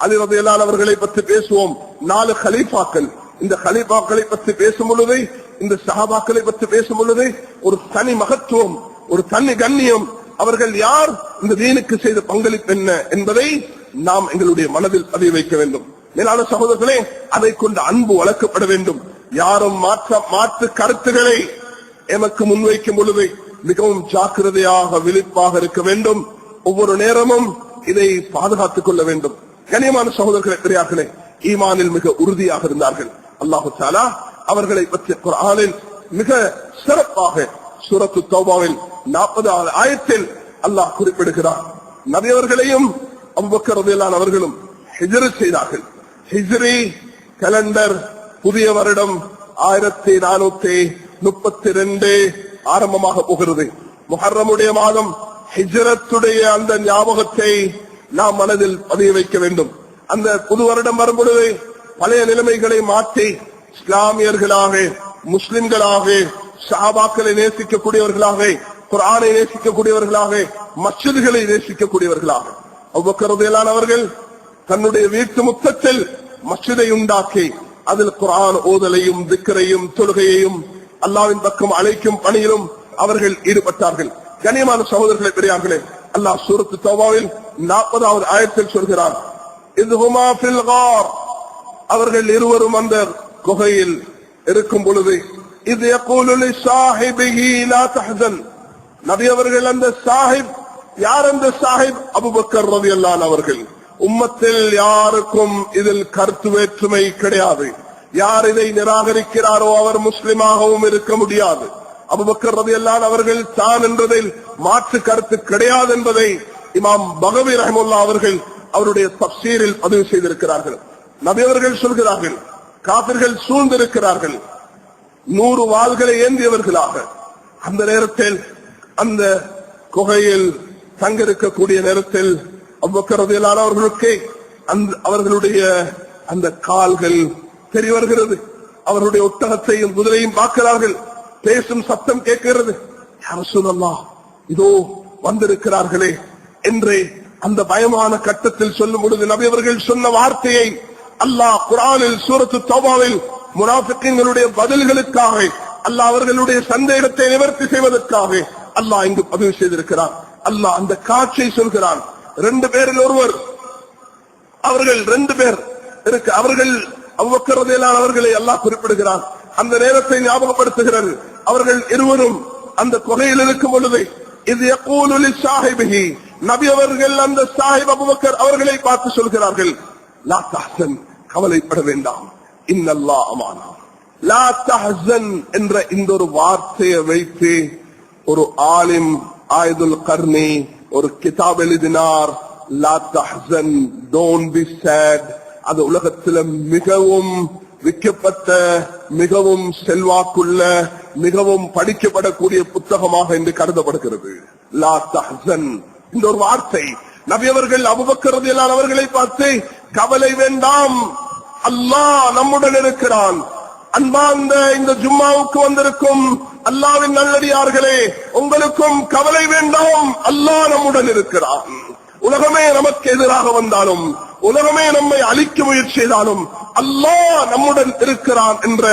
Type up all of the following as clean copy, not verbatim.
அலி ரலியல்லாஹு அன்ஹு அவர்களை பற்றி பேசுவோம். 4 கலீஃபாக்கள். இந்த கலீஃபாக்களை பற்றி பேசும் பொழுது, இந்த சஹாபாக்களை பற்றி பேசும் பொழுது ஒரு தனி மகத்துவம், ஒரு தனி கண்ணியம். அவர்கள் யார், இந்த தீனுக்கு செய்த பங்களிப்பு என்ன என்பதை நாம் எங்களுடைய மனதில் பதிய வைக்க வேண்டும். மேலான சகோதரர்களே, அதை கொண்டு அன்பு வளர்க்கப்பட வேண்டும். யாரும் மாற்று கருத்துக்களை எமக்கு முன்வைக்கும் பொழுது மிகவும் ஜாக்கிரதையாக விழிப்பாக இருக்க வேண்டும். ஒவ்வொரு நேரமும் இதை பாதுகாத்துக் கொள்ள வேண்டும். கண்ணியமான சகோதரர்களே, பெரியார்களே, ஈமானில் மிக உறுதியாக இருந்தார்கள். அல்லாஹு தஆலா அவர்களை பற்றி குர்ஆனில் மிக சிறப்பாக சூரத்து தௌபாவில் 40வது ஆயத்தில் அல்லாஹ் குறிப்பிடுகிறார். நபி அவர்களையும் அபூபக்கர் ரலியல்லாஹு அன்ஹு அவர்களும் ஹிஜ்ரத் செய்தார்கள். ஹிஜ்ரி கேலண்டர் புதிய வருடம் 1432 ஆரம்பமாக போகிறது. முஹர்ரமுடைய மாதம். ஹிஜ்ரத்துடைய அந்த ஞாபகத்தை நாம் மனதில் பதிய வைக்க வேண்டும். அந்த புது வருடம் வரும்பொழுது பழைய நிலைமைகளை மாற்றி இஸ்லாமியர்களாக, முஸ்லிம்களாக, சஹாபாக்களை நேசிக்கக்கூடியவர்களாக, குர்ஆனை நேசிக்கக்கூடியவர்களாக, மஸ்ஜிதுகளை நேசிக்கக்கூடியவர்களாக அபூபக்கர் ரலியல்லாஹு அன்ஹு அவர்கள் தன்னுடைய வீட்டு முற்றத்தில் மஸ்ஜிதை உண்டாக்கி அதில் குர்ஆன் ஓதலையும் திக்ரையும் தொழுகையையும் அல்லாஹ்வின் பக்கம் அழைக்கும் பணியிலும் அவர்கள் ஈடுபட்டார்கள். கண்ணியமான சகோதரர்களே, பெரியார்களே, அல்லாஹ் சூரத்து தௌபாவில் 40வது ஆயத்தில் சொல்கிறார், இதுஹுமா ஃபில் கார், அவர்கள் இருவரும் அந்த குகையில் இருக்கும் பொழுது, இது யகூலு லிஸாஹிபிஹி லா தஹ்சன், நபி அவர்கள் அந்த சாஹிப் யார்? அந்த சாஹிப் அபூபக்கர் ரலியல்லாஹு அன்ஹு அவர்கள். உம்மத்தில் யாருக்கும் இதில் கருத்து வேற்றுமை கிடையாது. யார் இதை நிராகரிக்கிறாரோ அவர் முஸ்லிமாகவும் இருக்க முடியாது. அபூபக்கர் ரலியல்லாஹு அன்ஹு அவர்கள் தான் என்றதில் மாற்று கருத்து கிடையாது என்பதை இமாம் பகவி ரஹ்மத்துல்லாஹி அவர்கள் அவருடைய தஃப்சீரில் பதிவு செய்திருக்கிறார்கள். நபி அவர்கள் சொல்கிறார்கள், காபிர்கள் சூழ்ந்திருக்கிறார்கள் 100 வாள்களை ஏந்தியவர்களாக. அந்த நேரத்தில் அந்த குகையில் தங்கிருக்கக்கூடிய நேரத்தில் அபூபக்கர் ரலியல்லாஹு அன்ஹு அவர்களுக்கு அவர்களுடைய அந்த கால்கள் தெரிய வருகிறது. அவருடைய ஒட்டகத்தையும் குதிரையும் பார்க்கிறார்கள். பேசும் சத்தம் கேட்கிறது. யா ரசூலல்லாஹ், இதோ வந்திருக்கிறார்களே என்று அந்த பயமான கட்டத்தில் சொல்லும் பொழுது நபி அவர்கள் சொன்ன வார்த்தையை அல்லாஹ் குர்ஆனில் சூரத்து தௌபாவில் முனாஃபிகீன்களுடைய பதில்களுக்காக, அல்லாஹ் அவர்களுடைய சந்தேகத்தை நிவர்த்தி செய்வதற்காக அல்லாஹ் இங்கு பதிவு செய்திருக்கிறார். அல்லாஹ் அந்த காட்சியை சொல்கிறான். 2 பேரில் ஒருவர், அவர்கள் 2 பேர் இருக்கு. அவர்கள் அபூபக்கர் ரலியல்லாஹு அன்ஹு அவர்களை அல்லாஹ் குறிப்பிடுகிறார். அந்த நேரத்தை ஞாபகப்படுத்துகிறது. அவர்கள் இருவரும் அந்த குகையில் இருக்கும் பொழுது, இது யகூலு லிஸாஹிபிஹி, நபி அவர்கள் அந்த சாஹிப் அபூபக்கர் அவர்களை பார்த்து சொல்கிறார்கள், லா தஹ்சன், கவலைப்பட வேண்டாம், இன்னல்லாஹ் அமானா. லா தஹ்சன் என்ற இந்த ஒரு வார்த்தையை வைத்து ஒரு ஆலிம் ஆயிதுல் கர்னி ஒரு கிதாப் எழுதினார். லா தஹ்சன், டோன்ட் பி சேட். அது உலகத்தில் மிகவும் விற்கப்பட்ட, மிகவும் செல்வாக்குள்ள, மிகவும் படிக்கப்படக்கூடிய புத்தகமாக என்று கருதப்படுகிறது. லா தஹ்சன் இந்த ஒரு வார்த்தை நபி அவர்கள் அபூபக்கர் ரலியல்லாஹு அன்ஹு அவர்களை பார்த்து, கவலை வேண்டாம், அல்லாஹ் நம்முடன் இருக்கிறான். அன்பார்ந்த இந்த ஜும்மாவுக்கு வந்திருக்கும் அல்லாஹ்வின் நல்லடியார்களே, உங்களுக்கும் கவலை வேண்டாம், அல்லாஹ் நம்முடன் இருக்கிறான். உலகமே நமக்கு எதிராக வந்தாலும், உலகமே நம்மை அழிக்க முயற்சி செய்தாலும் அல்லாஹ் நம்முடன் இருக்கிறான் என்ற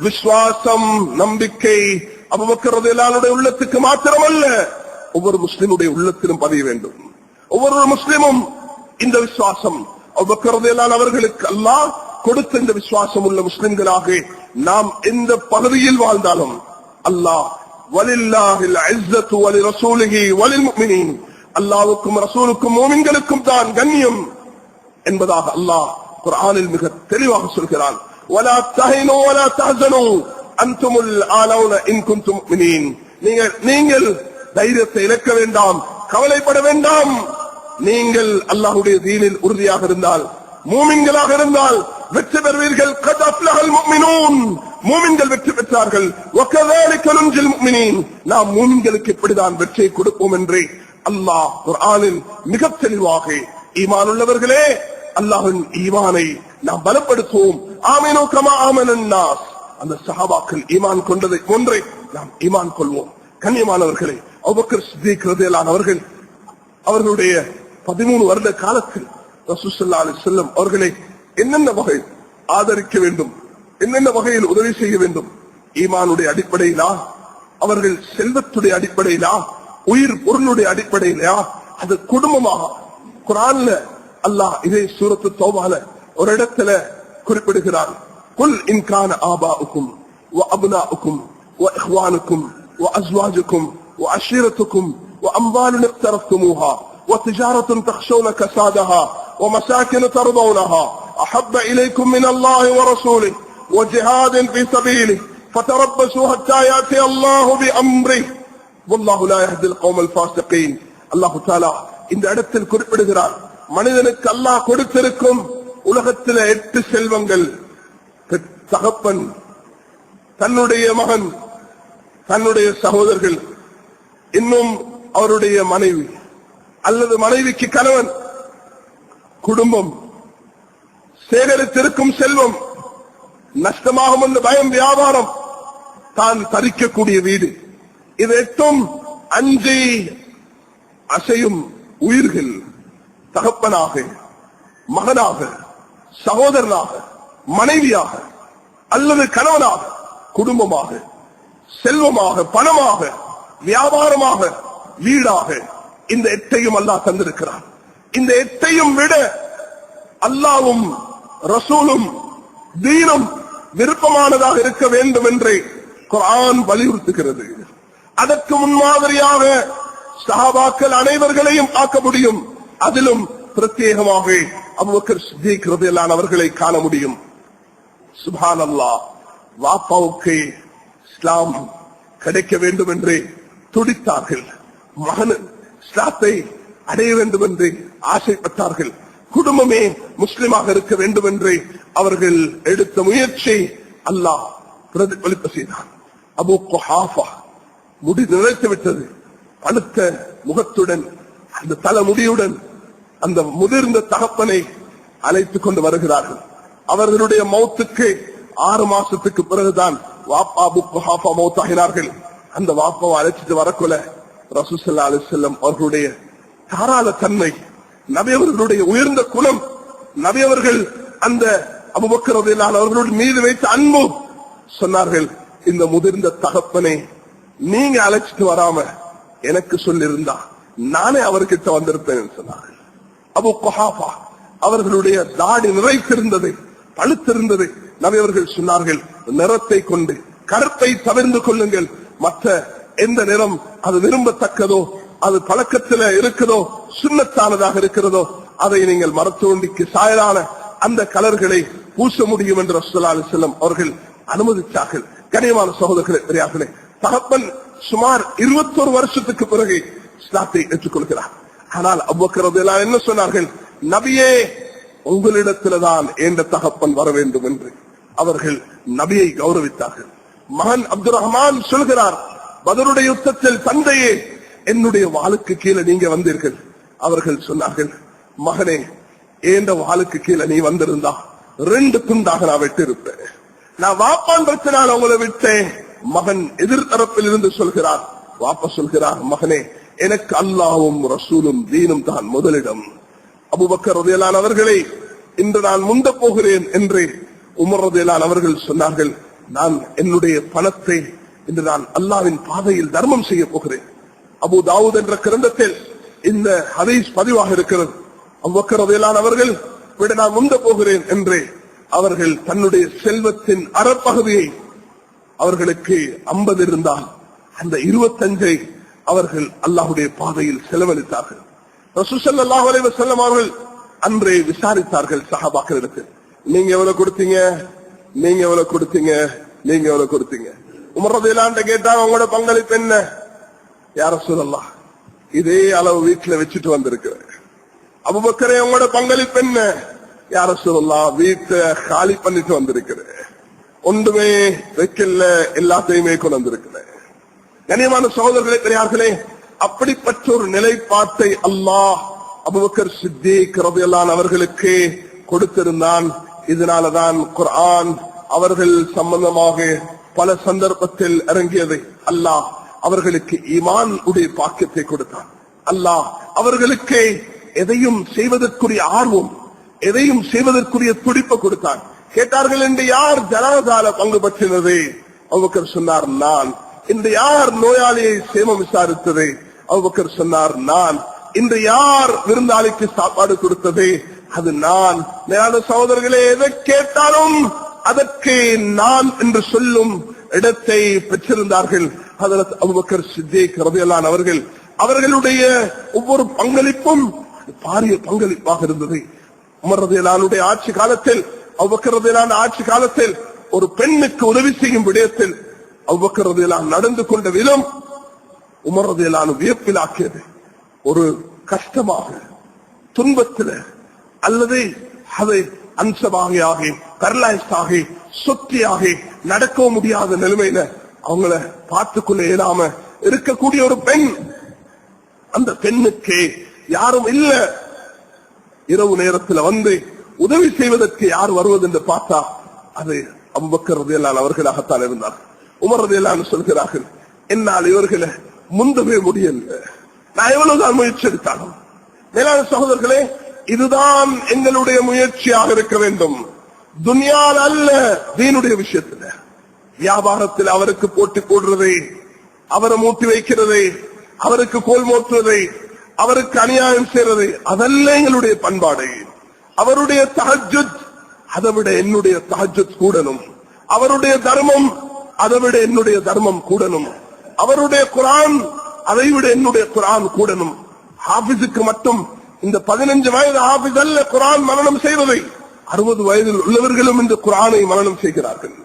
விசுவாசம், நம்பிக்கை அபூபக்கர் ரலியல்லாஹு அன்ஹு உள்ளத்துக்கு மாத்திரமல்ல, ஒவ்வொரு முஸ்லிமுடைய உள்ளத்திலும் பதிய வேண்டும். ஒவ்வொரு முஸ்லிமும் இந்த விசுவாசம் அபூபக்கர் ரலியல்லாஹு அன்ஹு அவர்களுக்கு அல்லாஹ் கொடுத்த இந்த விசுவாசம் உள்ள முஸ்லிம்களாக நாம் எந்த பகுதியில் வாழ்ந்தாலும் அல்லாஹ் வலில்லாஹில் இஸ்ஸத்து வலிரசூலிஹி வலில் முஃமினீன், அல்லாஹ்வுக்கும் ரசூலுக்கும் மூமின்களுக்கும் தான் கண்ணியம் என்பதாக அல்லாஹ் குர்ஆனில் மிக தெளிவாக சொல்கிறான். வலா தஹினு வலா தஹ்சனு அன்துமுல் ஆலவுன இன் குன்தும் முஃமினீன், நீங்கள் தைரியத்தை இழக்க வேண்டாம், கவலைப்பட வேண்டாம். நீங்கள் அல்லாஹ்வுடைய தீனில் உறுதியாக இருந்தால், மூமின்களாக இருந்தால் வெற்றி பெறுவீர்கள். கத் அஃப்லஹல் முஃமினூன், மூமின்கள் வெற்றி பெற்றார்கள். வகذلك நுன்ஜில் முஃமினீன், நாம் மூமின்களுக்கு இப்படிதான் வெற்றியை கொடுப்போம் என்று அல்லாஹ் குர்ஆனில் மிக தெளிவாக. ஈமான் உள்ளவர்களே, அல்லாஹ்வின் ஈமானை நாம் பலப்படுத்துவோம். ஆமினு கமா ஆமனன் நாஸ், அந்த சஹாபாக்கள் ஈமான் கொண்டதை போன்றே நாம் ஈமான் கொள்வோம். கண்ணியமானவர்களே, அபூபக்கர் சித்திக் ரலியல்லாஹு அன்ஹு அவர்கள் அவர்களுடைய 13 வருட காலத்தில் ரசூல் ஸல்லல்லாஹு அலைஹி வஸல்லம் அவர்களை என்னென்ன வகையில் ஆதரிக்க வேண்டும், என்னென்ன வகையில் உதவி செய்ய வேண்டும்? ஈமானுடைய அடிப்படையிலா, அவர்கள் செல்வத்துடைய அடிப்படையிலா, உயிர் பொருளுடைய அடிப்படையிலா, அது குடும்பமாக? குர்ஆன்ல அல்லாஹ் இதே சூரத்து தௌபால ஒரு இடத்துல குறிப்பிடுகிறார். குல் இன் கான ஆபாஉக்கும் வ அப்னாஉக்கும் வ இஹ்வானுக்கும் வ அஸ்வாஜுக்கும் வ அஷீரத்துக்கும் வ அம்வாலுன் இக்தரஃப்துமூஹா வ திஜாரத்துன் தக்ஷௌன கஸாதஹா வ மசாகின் தர்தௌனஹா அஹப்ப இலைக்கும் மினல்லாஹி வ ரசூலிஹி வ ஜிஹாதின் ஃபீ ஸபீலிஹி ஃபதரப்பஸூ ஹத்தா யாத்தி அல்லாஹு பிஅம்ரிஹி வல்லாஹு லா யஹ்தில் கௌமல் ஃபாஸிகீன். அல்லாஹ் தஆலா இந்த இடத்தில் குறிப்பிடுகிறார், மனிதனுக்கு அல்லாஹ் கொடுத்திருக்கும் உலகத்தில் 8 செல்வங்கள். தகப்பன், தன்னுடைய மகன், தன்னுடைய சகோதரர்கள், இன்னும் அவருடைய மனைவி அல்லது மனைவிக்கு கணவன், குடும்பம், சேகரித்திருக்கும் செல்வம், நஷ்டமாகும் என்ற பயம், வியாபாரம், தான் தரிக்கக்கூடிய வீடு. இது 8ம் அஞ்சி அசையும் உயிர்கள். தகப்பனாக, மகனாக, சகோதரனாக, மனைவியாக அல்லது கணவனாக, குடும்பமாக, செல்வமாக, பணமாக, வியாபாரமாக, வீடாக, இந்த 8ஐயும் அல்லாஹ் தந்திருக்கிறார். இந்த 8ஐயும் விட அல்லாஹ்வும் ரசூலும் தீனும் விருப்பமானதாக இருக்க வேண்டும் என்று குர்ஆன் வலியுறுத்துகிறது. அதற்கு முன்மாதிரியாக சஹாபாக்கள் அனைவர்களையும் ஆக்க முடியும். அதிலும் பிரத்யேகமாக அபூபக்கர் சித்திக் ரலியல்லாஹு அவர்களை காண முடியும். சுப்ஹானல்லாஹ், வாப்பாவுக்கு இஸ்லாம் கிடைக்க வேண்டும் என்று துடித்தார்கள். மகன் இஸ்லாத்தை அடைய வேண்டும் என்று ஆசைப்பட்டார்கள். குடும்பமே முஸ்லிமாக இருக்க வேண்டும் என்று அவர்கள் எடுத்த முயற்சி அல்லாஹ் பிரதிபலிப்பு செய்தான். அபூ குஹாஃபா முடி நிறைத்து விட்டது. பழுத்த முகத்துடன், அந்த தலைமுடியுடன் அந்த முதிர்ந்த தகப்பனை அழைத்துக் கொண்டு வருகிறார்கள். அவர்களுடைய மௌத்துக்கு 6 மாசத்துக்கு பிறகுதான் வாப்பா அபூ குஹாஃபா மௌத்தாகினார்கள். அந்த வாப்பாவை அழைச்சிட்டு வரக்குள்ள ரசூல் ஸல்லல்லாஹு அலைஹி வஸல்லம் அவர்களுடைய தாராள தன்மை, நபி அவர்களுடைய உயர்ந்த குணம், நபி அவர்கள் அந்த அபூபக்கர் ரலியல்லாஹு அன்ஹு அவர்களுடைய மீது வைத்த அன்பு, சொன்னார்கள், இந்த முதிர்ந்த தகப்பனை நீங்க அழைச்சிட்டு வராம எனக்கு சொல்லிருந்தா நானே அவர்கிட்ட வந்திருப்பேன் சொன்னார்கள். அபூ குஹாஃபா அவர்களுடைய தாடி நிறைத்திருந்தது, பழுத்திருந்தது. நபி அவர்கள் சொன்னார்கள், நிறத்தை கொண்டு கருப்பை தவிர்ந்து கொள்ளுங்கள், மற்ற எந்த நிறம் அது விரும்பத்தக்கதோ, அது பழக்கத்தில் இருக்குதோ, சுன்னத்தானதாக இருக்கிறதோ, அதை நீங்கள் மரத்தோண்டிக்கு சாயலான அந்த கலர்களை பூச முடியும் என்று ரசூலுல்லாஹி அலைஹி வஸல்லம் அவர்கள் அனுமதித்தார்கள். கனியமான சகோதரர்களே, பெரியார்களே, தகப்பன் சுமார் 21 வருஷத்துக்கு பிறகு இஸ்லாத்தை ஏற்றுக்கொள்கிறார். ஆனால் அபூபக்கர் ரலியல்லாஹு என்ன சொன்னார்கள்? நபியே, உங்களிடத்தில்தான் என்ற தகப்பன் வர வேண்டும் என்று அவர்கள் நபியை கௌரவித்தார்கள். மகன் அப்துல் ரஹ்மான் சொல்கிறார், பதருடைய யுத்தத்தில் தந்தையே, என்னுடைய வாளுக்கு கீழே நீங்க வந்தீர்கள். அவர்கள் சொன்னார்கள், மகனே, ஏண்ட வாளுக்கு கீழே நீ வந்திருந்தா 2 துண்டாக நான் விட்டு இருப்பேன். நான் வாப்பான் பிரச்சனால் உங்களை விட்டேன். மகன் எதிர்த்தரப்பில் இருந்து சொல்கிறார், வாப்பா சொல்கிறார், மகனே, எனக்கு அல்லாஹ்வும் ரசூலும் தீனும் தான் முதலிடம். அபூபக்கர் ரலியல்லாஹு அன்ஹு அவர்களை இன்று நான் முந்த போகிறேன் என்று உமர் ரலியல்லாஹு அன்ஹு அவர்கள் சொன்னார்கள், நான் என்னுடைய பணத்தை இன்று நான் அல்லாஹ்வின் பாதையில் தர்மம் செய்ய போகிறேன். அபூ தாவூத் என்ற கிரந்தத்தில் இந்த ஹதீஸ் பதிவாக இருக்கிறது. அபூபக்கர் ரலியல்லாஹு அன்ஹு அவர்கள் விட நான் முந்த போகிறேன் என்று அவர்கள் தன்னுடைய செல்வத்தின் அறப்பகுதியை, அவர்களுக்கு 50 இருந்தால் அந்த 25 அவர்கள் அல்லாஹ்வுடைய பாதையில் செலவழித்தார்கள். ரசூல் ஸல்லல்லாஹு அலைஹி வஸல்லம் அவர்கள் அன்றே விசாரித்தார்கள் சஹாபாக்களிடத்தில், நீங்க எவ்வளவு கொடுத்தீங்க, நீங்க எவ்வளவு கொடுத்தீங்க, நீங்க எவ்வளவு கொடுத்தீங்க? உமர் ரலியல்லாஹு அன்ஹு கேட்டாங்க, உங்களோட பங்களிப்பு என்ன? யா ரசூலல்லாஹ், இதே அளவு வீட்டுல வச்சுட்டு வந்திருக்கிறேன். அபூபக்கரே, உங்களோட பங்களிப்பு என்ன? யா ரசூலல்லாஹ், வீட்டை காலி பண்ணிட்டு வந்திருக்கிறேன், ஒன்றுமே வைக்கல, எல்லாத்தையுமே கொண்டு வந்திருக்கிறேன். கண்ணியமான சகோதரர்களே, பெரியார்களே, அப்படிப்பட்ட ஒரு நிலைப்பாட்டை அல்லாஹ் அபூபக்கர் சித்திக் ரலியல்லாஹு அன்ஹு அவர்களுக்கு கொடுத்திருந்தான். இதனாலதான் குர்ஆன் அவர்கள் சம்பந்தமாக பல சந்தர்ப்பத்தில் இறங்கியது. அல்லாஹ் அவர்களுக்கு ஈமான் உடைய பாக்கியத்தை கொடுத்தான். அல்லாஹ் அவர்களுக்கு எதையும் செய்வதற்குரிய ஆர்வம், எதையும் செய்வதற்குரிய துடிப்பை கொடுத்தான். கேட்டார்கள், இன்று யார் ஜனாதால பங்கு பற்றினது? அபூபக்கர் சொன்னார், நான். இன்று யார் நோயாளியை சேமம் விசாரித்தது? அபூபக்கர் சொன்னார், நான். இன்று யார் விருந்தாளிக்கு சாப்பாடு கொடுத்தது? அது நான். மேலான சகோதரர்களே, எதை கேட்டாலும் அதற்கு நான் என்று சொல்லும் இடத்தை பெற்றிருந்தார்கள் ஹஜ்ரத் அபூபக்கர் சித்திக் ரலியல்லாஹு அன்ஹு அவர்கள். அவர்களுடைய ஒவ்வொரு பங்களிப்பும் பாரிய பங்களிப்பாக இருந்தது. உமர் ரலியல்லாஹு அன்ஹுடைய ஆட்சி காலத்தில், அபூபக்கர் ரலியல்லாஹு அன்ஹு ஆட்சி காலத்தில் ஒரு பெண்ணுக்கு உதவி செய்யும் விடயத்தில் அபூபக்கர் ரலியல்லாஹு அன்ஹு நடந்து கொண்ட விதம் உமர் ரலியல்லாஹு அன்ஹு வியப்பிலாக்கியது. ஒரு கஷ்டமாக, துன்பத்தில் அல்லது அதை அன்சபாகி பரலைஸ்டாகி சொத்தியாகி நடக்க முடியாத நிலைமையில அவங்கள பார்த்துக்கொள்ள இயலாம இருக்கக்கூடிய ஒரு பெண், அந்த பெண்ணுக்கு யாரும் இல்ல, இரவு நேரத்தில் வந்து உதவி செய்வதற்கு யார் வருவது என்று பார்த்தா அது அபூபக்கர் ரலியல்லாஹு அன்ஹு அவர்களாகத்தான் இருந்தார். உமர் ரலியல்லாஹு அன்ஹு சொல்கிறார்கள், என்னால் இவர்களை முந்தவே முடியல, நான் எவ்வளவுதான் முயற்சி எடுத்தாலும். மேலான சகோதரர்களே, இதுதான் எங்களுடைய முயற்சியாக இருக்க வேண்டும். துனியால் அல்ல, தீனுடைய விஷயத்துல. வியாபாரத்தில் அவருக்கு போட்டி போடுறதை, அவரை மூட்டி வைக்கிறதை, அவருக்கு கோல் மோற்றுவதை, அவருக்கு அநியாயம் செய்யறதை, அதல்ல எங்களுடைய பண்பாடு. அவருடைய தஹஜ்ஜுத் அதை விட என்னுடைய தஹஜ்ஜுத் கூடணும். அவருடைய தர்மம் அதை விட என்னுடைய தர்மம் கூடணும். அவருடைய குர்ஆன் அதை விட என்னுடைய குர்ஆன் கூடணும். ஹாஃபிஸுக்கு மட்டும் இந்த 15 வயது ஹாஃபிஸ் அல்ல குர்ஆன் மனனம் செய்வதை, 60 வயதில் உள்ளவர்களும் இந்த குர்ஆனை மனனம் செய்கிறார்கள்.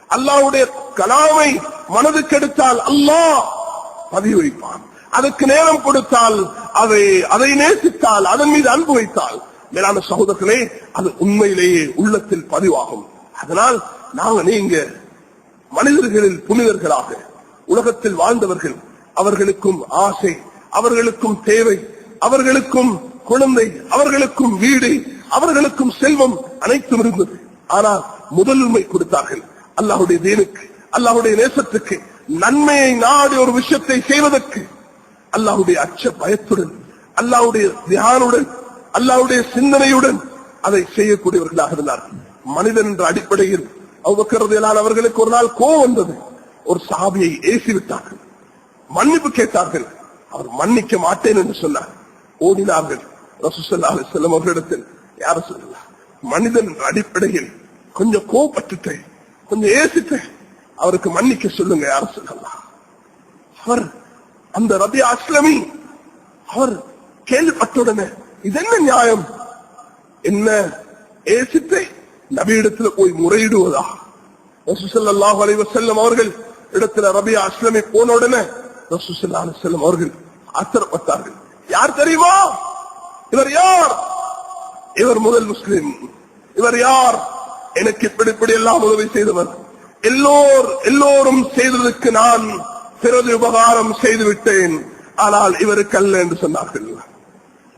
அல்லாஹ்வுடைய கலாமை மனதுக்கு எடுத்தால் அல்லாஹ் பதிவு வைப்பான். அதுக்கு நேரம் கொடுத்தால், அதை நேசித்தால், அதன் மீது அன்பு வைத்தால், மேலான சகோதரர்களே, அது உண்மையிலேயே உள்ளத்தில் பதிவாகும். அதனால் நீங்க மனிதர்களில் புனிதர்களாக உலகத்தில் வாழ்ந்தவர்கள், அவர்களுக்கும் ஆசை, அவர்களுக்கும் தேவை, அவர்களுக்கும் குழந்தை, அவர்களுக்கும் வீடு, அவர்களுக்கும் செல்வம் அனைத்தும் இருந்தது. ஆனால் முதலுரிமை கொடுத்தார்கள் அல்லாஹ்வுடைய தீனுக்கு, அல்லாஹ்வுடைய நேசத்துக்கு, நன்மையை நாடி ஒரு விஷயத்தை செய்வதற்கு அல்லாஹ்வுடைய அச்ச பயத்துடன், அல்லாஹ்வுடைய தியானுடன், அல்லாஹ்வுடைய சிந்தனையுடன் அதை செய்யக்கூடியவர்களாக இருந்தார்கள். மனிதன் என்ற அடிப்படையில் அபூபக்கர் ரலியல்லாஹு அன்ஹு அவர்களுக்கு ஒரு நாள் கோபம் வந்தது. ஒரு சஹாபியை ஏசிவிட்டார்கள், மன்னிப்பு கேட்டார்கள். அவர் மன்னிக்க மாட்டேன் என்று சொன்னார். ஓடினார்கள் ரசூல் ஸல்லல்லாஹு அலைஹி வஸல்லம் அவர்களிடத்தில், யா ரசூலல்லாஹ், மனிதன் என்ற அடிப்படையில் கொஞ்சம் கோபப்பட்டுட்டேன், கொஞ்சம் ஏசிட்டேன், அவருக்கு மன்னிக்க சொல்லுங்க யா ரசூலல்லாஹ். அவர் அந்த ரபியா அஸ்லமி அவர் கேள்விப்பட்டுடனே, இது என்ன நியாயம், என்ன ஏசிட்டு நபியிடத்துல போய் முறையிடுவதா? ரசூல் ஸல்லல்லாஹு அலைஹி வஸல்லம் அவர்கள் இடத்துல ரபியா அஸ்லமி போன உடனே ரசூல் ஸல்லல்லாஹு அலைஹி வஸல்லம் அவர்கள் ஆச்சரியப்பட்டார்கள். யார் தெரியுமா இவர்? யார் இவர்? முதல் முஸ்லிம். இவர் யார்? எனக்கு இப்படி எல்லாம் உதவி செய்தவர், எல்லோரும் செய்ததற்கு நான் பிறகு உபகாரம் செய்து விட்டேன், ஆனால் இவருக்கு அல்ல என்று சொன்னார்கள்.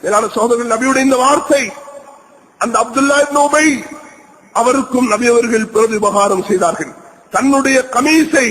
மேலான சகோதரர்கள், நபியுடைய இந்த வார்த்தை, அந்த அப்துல்லா இப்னு உபை அவருக்கும் நபி அவர்கள் பிறகு உபகாரம் செய்தார்கள். தன்னுடைய கமீஸை